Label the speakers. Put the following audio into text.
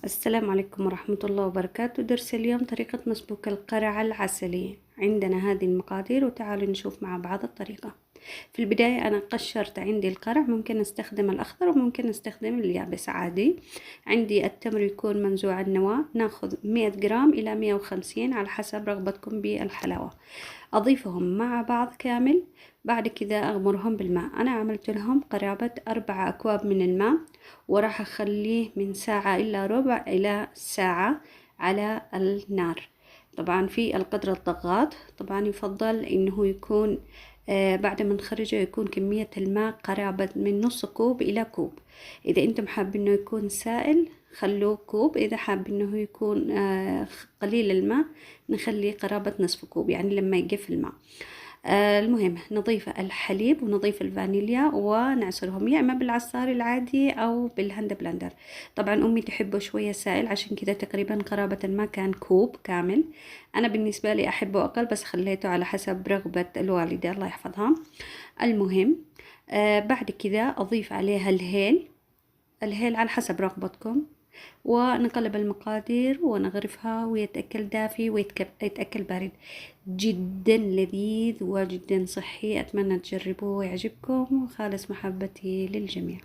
Speaker 1: السلام عليكم ورحمة الله وبركاته. درس اليوم طريقة مسبوك القرع العسلي. عندنا هذه المقادير وتعالوا نشوف مع بعض الطريقة. في البداية أنا قشرت عندي القرع، ممكن استخدم الأخضر وممكن استخدم اليابس عادي. عندي التمر يكون منزوع النواة، ناخذ 100 جرام إلى 150 على حسب رغبتكم بالحلاوة. أضيفهم مع بعض كامل، بعد كذا أغمرهم بالماء. أنا عملت لهم قرابة 4 أكواب من الماء، وراح أخليه من ساعة إلا ربع إلى ساعة على النار. طبعا في القدر الضغط طبعا يفضل إنه يكون بعد ما نخرجه يكون كمية الماء قرابة من نص كوب إلى كوب. إذا أنتم حابين إنه يكون سائل خلوه كوب، إذا حاب إنه يكون قليل الماء نخليه قرابة نصف كوب، يعني لما يقف الماء. المهم نضيف الحليب ونضيف الفانيليا ونعصرهم، يا اما بالعصار العادي او بالهاند بلندر. طبعا امي تحبه شويه سائل، عشان كذا تقريبا قرابه الماء كان كوب كامل. انا بالنسبه لي احبه اقل، بس خليته على حسب رغبه الوالده الله يحفظها. المهم بعد كذا اضيف عليها الهيل على حسب رغبتكم، ونقلب المقادير ونغرفها ويتأكل دافي ويتأكل بارد. جدا لذيذ وجدا صحي، أتمنى تجربوه ويعجبكم، وخالص محبتي للجميع.